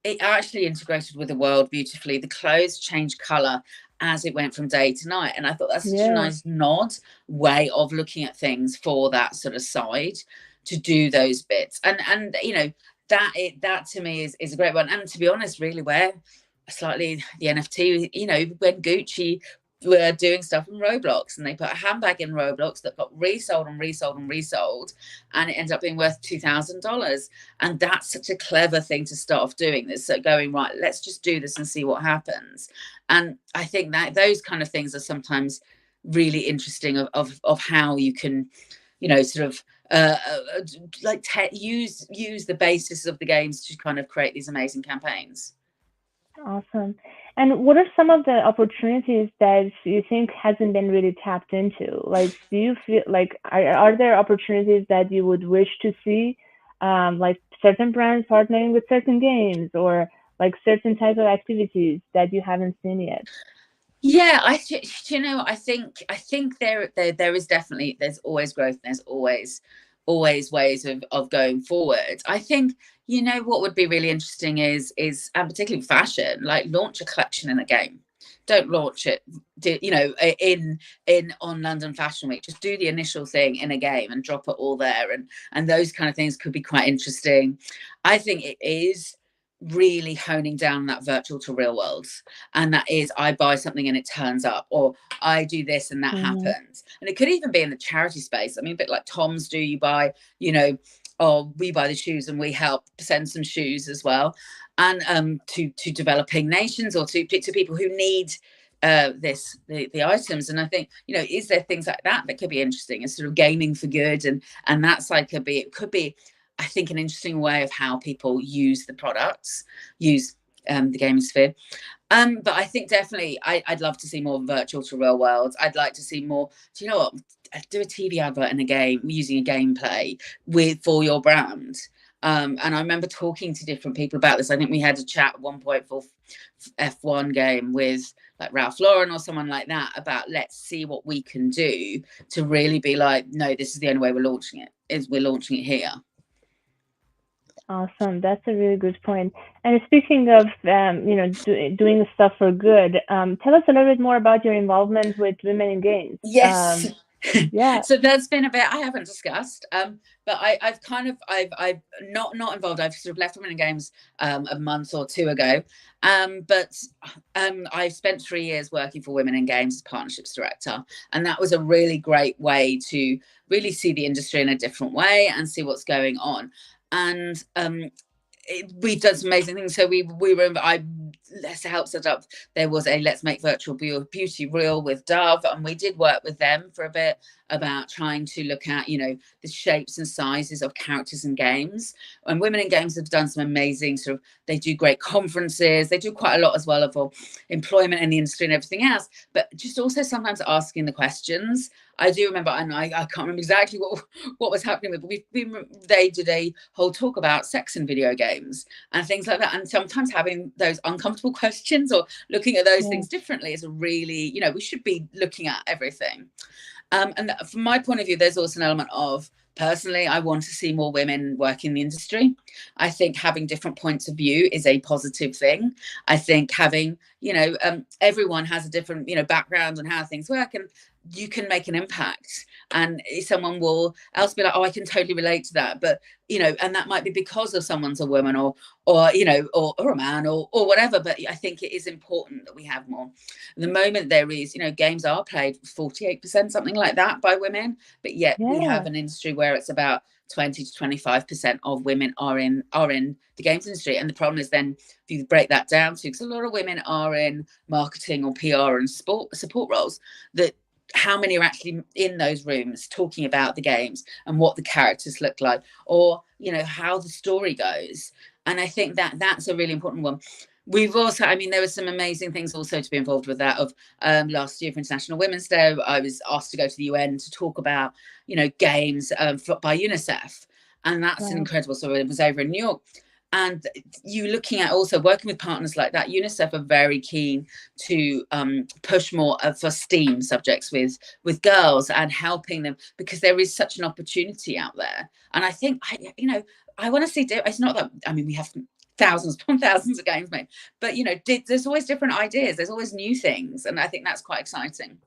it actually integrated with the world beautifully. The clothes changed colour as it went from day to night, and I thought that's such a yes, nice nod way of looking at things for that sort of side, to do those bits. And that to me is a great one. And to be honest, really, where slightly the NFT, when Gucci were doing stuff in Roblox, and they put a handbag in Roblox that got resold and resold and resold, and it ended up being worth $2,000. And that's such a clever thing to start off doing this. So going, right, let's just do this and see what happens. And I think that those kind of things are sometimes really interesting of how you can, sort of use the basis of the games to kind of create these amazing campaigns. awesome. And what are some of the opportunities that you think hasn't been really tapped into? Like, do you feel like are there opportunities that you would wish to see, like certain brands partnering with certain games, or like certain type of activities that you haven't seen yet? Yeah, I think there is definitely, there's always growth, and there's always ways of going forward. I think, what would be really interesting is and particularly fashion, like launch a collection in a game. don't launch it, you know, in on London Fashion Week. Just do the initial thing in a game and drop it all there, and those kind of things could be quite interesting. I think it is really honing down that virtual to real worlds, and that is, I buy something and it turns up, or I do this and that happens. And it could even be in the charity space. I mean, a bit like Tom's do. You buy, you know, or we buy the shoes and we help send some shoes as well, and to developing nations, or to people who need the items. And I think, you know, is there things like that that could be interesting, as sort of gaming for good, and that's like it could be, I think, an interesting way of how people use the products, use the gaming sphere. But I think definitely I'd love to see more virtual to real worlds. I'd like to see more, do you know what, do a TV advert in a game using a gameplay for your brand. And I remember talking to different people about this. I think we had a chat at one point for F1 game with like Ralph Lauren or someone like that, about let's see what we can do to really be like, no, this is the only way we're launching it, is we're launching it here. Awesome. That's a really good point. And speaking of, you know, doing stuff for good, tell us a little bit more about your involvement with Women in Games. Yes. Yeah. So that's been a bit I haven't discussed, but I've not involved. I've sort of left Women in Games a month or two ago, but I've spent 3 years working for Women in Games as partnerships director, and that was a really great way to really see the industry in a different way and see what's going on. And we've done some amazing things. So we were, I helped set up, there was a Let's Make Virtual Beauty Real with Dove, and we did work with them for a bit about trying to look at, you know, the shapes and sizes of characters and games. And Women in Games have done some amazing sort of, they do great conferences, they do quite a lot as well of employment in the industry and everything else, but just also sometimes asking the questions. I do remember, and I can't remember exactly what was happening with, but they did a whole talk about sex in video games and things like that. And sometimes having those uncomfortable questions or looking at those things differently is a really, you know, we should be looking at everything. And from my point of view, there's also an element of, personally, I want to see more women work in the industry. I think having different points of view is a positive thing. I think having, you know, everyone has a different, you know, background on how things work, and you can make an impact, and someone will else be like, oh, I can totally relate to that. But, you know, and that might be because of someone's a woman or you know, or a man or whatever. But I think it is important that we have more. The moment there is, you know, games are played 48%, something like that, by women, but yet we have an industry where it's about 20 to 25% of women are in the games industry. And the problem is then, if you break that down to, because a lot of women are in marketing or PR and support roles, that how many are actually in those rooms talking about the games and what the characters look like, or, you know, how the story goes. And I think that that's a really important one. We've also, I mean, there were some amazing things also to be involved with that. Of last year for International Women's Day, I was asked to go to the UN to talk about, you know, games by UNICEF, and that's an incredible. So it was over in New York. And you looking at also working with partners like that, UNICEF are very keen to push more for STEAM subjects with girls and helping them, because there is such an opportunity out there. And I think, you know, I want to see, it's not that, I mean, we have thousands upon thousands of games made, but, you know, there's always different ideas, there's always new things, and I think that's quite exciting.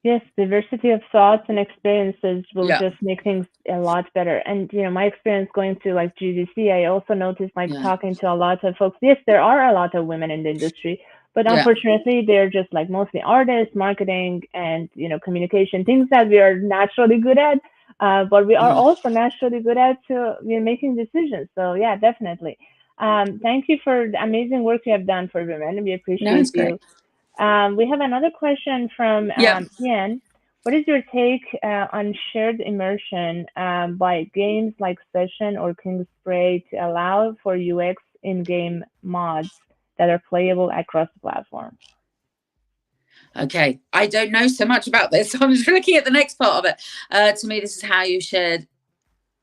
Yes, diversity of thoughts and experiences will just make things a lot better. And, you know, my experience going to like GDC, I also noticed, like, talking to a lot of folks, yes, there are a lot of women in the industry, but unfortunately they're just like mostly artists, marketing, and, you know, communication, things that we are naturally good at, but we are also naturally good at making decisions. So yeah, definitely. Thank you for the amazing work you have done for women. We appreciate you. We have another question from Ian. What is your take on shared immersion by games like Session or Kingspray to allow for UX in-game mods that are playable across the platform? Okay, I don't know so much about this, so I'm just looking at the next part of it. To me, this is how you shared.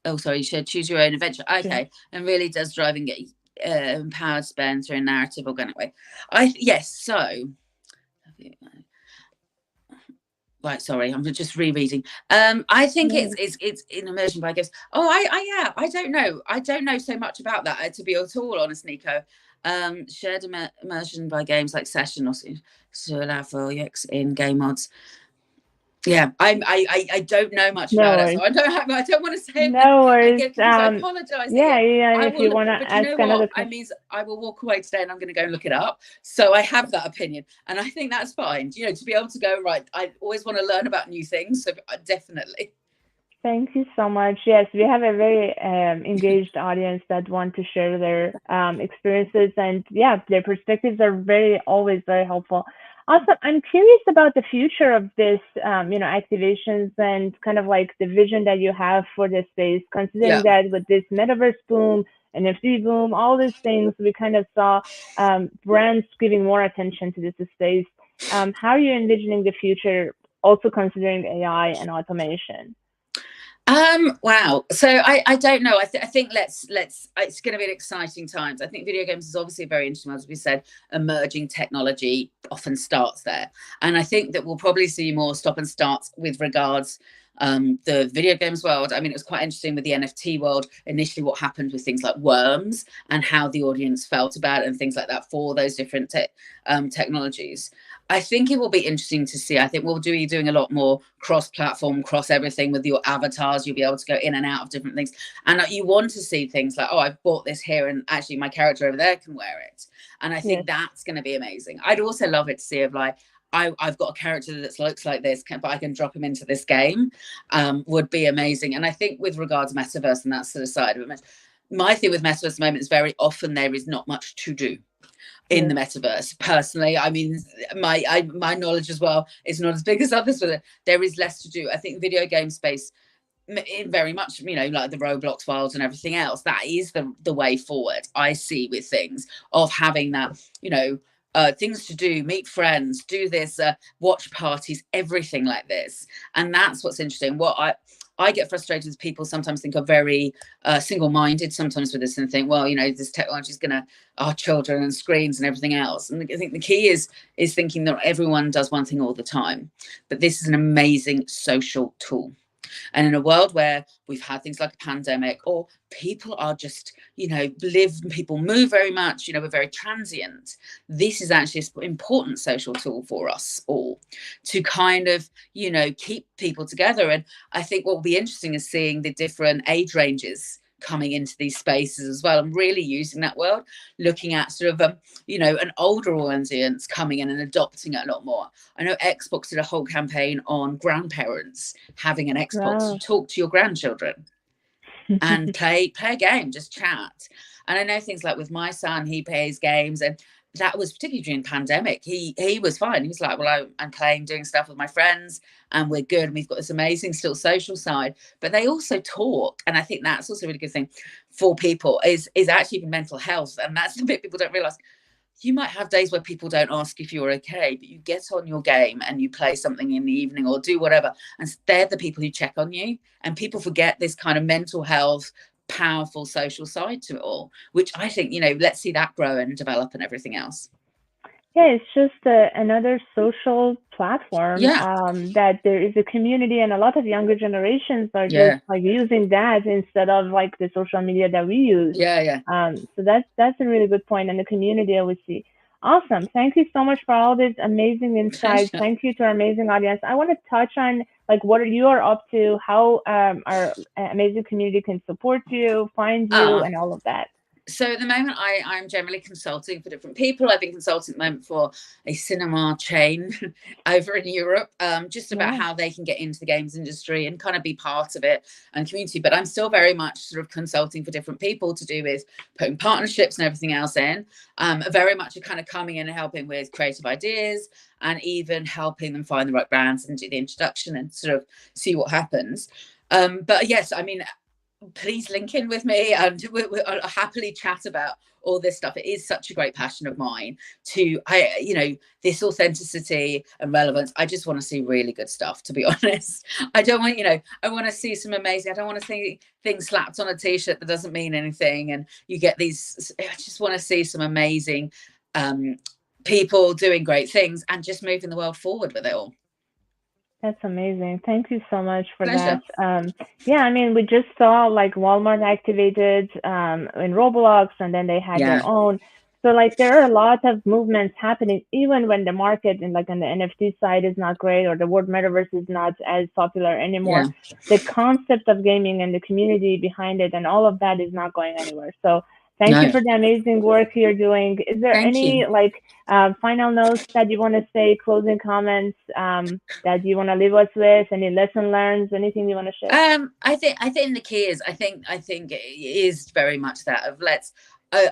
Oh, sorry, you shared choose your own adventure. Okay, and really does drive and get empowered spend through a narrative organic way. Yes, so Right, sorry, I'm just rereading. I think No, it's in immersion by gifts. Oh, yeah, I don't know. I don't know so much about that, to be at all honest, Nico. Shared immersion by games like Session or sur la Folie in game mods. Yeah, I don't know much no about it, worries. so I don't want to say No worries. again because I apologise Yeah, again. yeah. I If you will, want to but you ask know another what? I question, mean, I will walk away today and I'm going to go and look it up. So I have that opinion, and I think that's fine. You know, to be able to go right. I always want to learn about new things, so definitely. thank you so much. Yes, we have a very engaged audience that want to share their experiences, and yeah, their perspectives are very always very helpful. Also, I'm curious about the future of this, activations and kind of like the vision that you have for this space, considering Yeah. that with this metaverse boom, NFT boom, all these things, we kind of saw brands giving more attention to this space. How are you envisioning the future, also considering AI and automation? Wow. So I don't know. I think let's. It's going to be an exciting times. I think video games is obviously very interesting. As we said, emerging technology often starts there, and I think that we'll probably see more stop and starts with regards the video games world. I mean, it was quite interesting with the NFT world initially. What happened with things like worms and how the audience felt about it and things like that for those different technologies. I think it will be interesting to see. I think we'll be doing a lot more cross-platform, cross everything with your avatars. You'll be able to go in and out of different things, and you want to see things like, oh, I've bought this here, and actually my character over there can wear it. And I Yes. think that's going to be amazing. I'd also love it to see of like, I've got a character that looks like this, but I can drop him into this game. Would be amazing. And I think with regards to metaverse and that sort of side of it, my thing with metaverse at the moment is very often there is not much to do in Yes. the metaverse. Personally, I mean, my knowledge as well is not as big as others, but there is less to do. I think video game space, very much, like the Roblox world and everything else, that is the way forward. I see with things of having that, things to do, meet friends, do this, watch parties, everything like this. And that's what's interesting. What I get frustrated with people sometimes think are very single-minded sometimes with this and think, well, this technology is going to our children and screens and everything else. And I think the key is thinking that everyone does one thing all the time, but this is an amazing social tool. And in a world where we've had things like a pandemic, or people are just, people move very much, we're very transient. This is actually an important social tool for us all to kind of, keep people together. And I think what will be interesting is seeing the different age ranges coming into these spaces as well, and really using that world, looking at sort of an older audience coming in and adopting it a lot more. I know Xbox did a whole campaign on grandparents having an Xbox to Wow. talk to your grandchildren and play a game, just chat. And I know things like with my son, he plays games, and that was particularly during pandemic. He was fine. He was like, well, I'm playing, doing stuff with my friends, and we're good. And we've got this amazing still social side, but they also talk, and I think that's also a really good thing for people is actually even mental health, and that's the bit people don't realize. You might have days where people don't ask if you're okay, but you get on your game and you play something in the evening or do whatever, and they're the people who check on you. And people forget this kind of mental health, powerful social side to it all, which I think, let's see that grow and develop and everything else. Yeah, it's just another social platform Yeah, that there is a community, and a lot of younger generations are just yeah, like using that instead of like the social media that we use. yeah, yeah. So that's a really good point, and the community I would see. Awesome. Thank you so much for all these amazing insights. Pleasure. Thank you to our amazing audience. I want to touch on like what you are up to, how our amazing community can support you, find you, Ah, and all of that. so at the moment I'm generally consulting for different people. I've been consulting at the moment for a cinema chain over in Europe, just about Wow. how they can get into the games industry and kind of be part of it and community. But I'm still very much sort of consulting for different people to do with putting partnerships and everything else in. Very much a kind of coming in and helping with creative ideas and even helping them find the right brands and do the introduction and sort of see what happens. But yes, I mean, please link in with me and I'll happily chat about all this stuff. It is such a great passion of mine this authenticity and relevance. I just want to see really good stuff, to be honest. I don't want, I want to see some amazing, I don't want to see things slapped on a t-shirt that doesn't mean anything. And you get these, I just want to see some amazing people doing great things and just moving the world forward with it all. That's amazing. Thank you so much for that. Pleasure. Yeah, I mean, we just saw like Walmart activated in Roblox, and then they had their Yeah. own. So like there are a lot of movements happening, even when the market in like on the NFT side is not great or the word metaverse is not as popular anymore. Yeah. The concept of gaming and the community behind it and all of that is not going anywhere. So thank you No. for the amazing work you're doing. Is there Thank any you. like final notes that you want to say, closing comments? That you want to leave us with? Any lesson learned? Anything you want to share? I think the key is I think it is very much that of let's.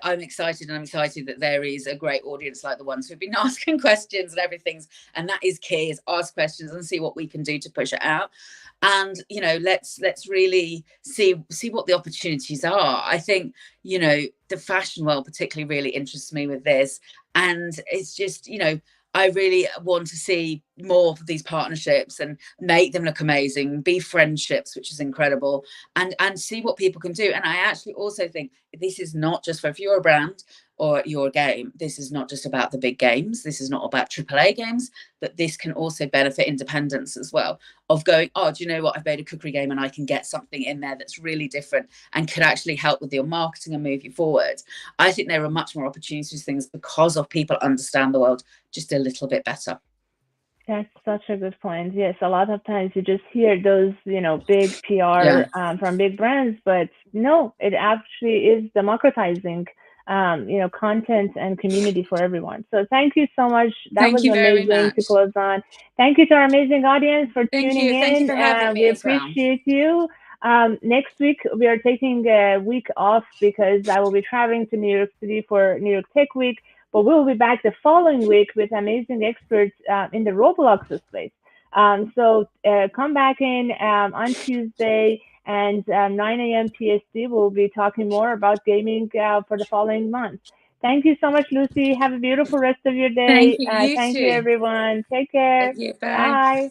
I'm excited, and I'm excited that there is a great audience like the ones who've been asking questions and everything's, and that is key, is ask questions and see what we can do to push it out. And let's really see what the opportunities are. I think the fashion world particularly really interests me with this, and it's just I really want to see more of these partnerships and make them look amazing, be friendships, which is incredible, and see what people can do. And I actually also think this is not just for, if you're a brand or you're a game, this is not just about the big games. This is not about AAA games, but this can also benefit independents as well, of going, oh, do you know what? I've made a cookery game and I can get something in there that's really different and could actually help with your marketing and move you forward. I think there are much more opportunities, things, because of people understand the world just a little bit better. That's such a good point. Yes, a lot of times you just hear those, big PR Yeah. from big brands, but no, it actually is democratizing, content and community for everyone. So thank you so much. That Thank was you very amazing to much. close on. Thank you to our amazing audience for Thank tuning you. Thank you in. for having me We as well. appreciate you. Next week, we are taking a week off because I will be traveling to New York City for New York Tech Week, but we'll be back the following week with amazing experts in the Roblox space. So come back in on Tuesday and 9 a.m. PST. We'll be talking more about gaming for the following month. Thank you so much, Lucy. Have a beautiful rest of your Thank day. you. You Thank you, too. everyone. Take care. Thank you. Bye. Bye.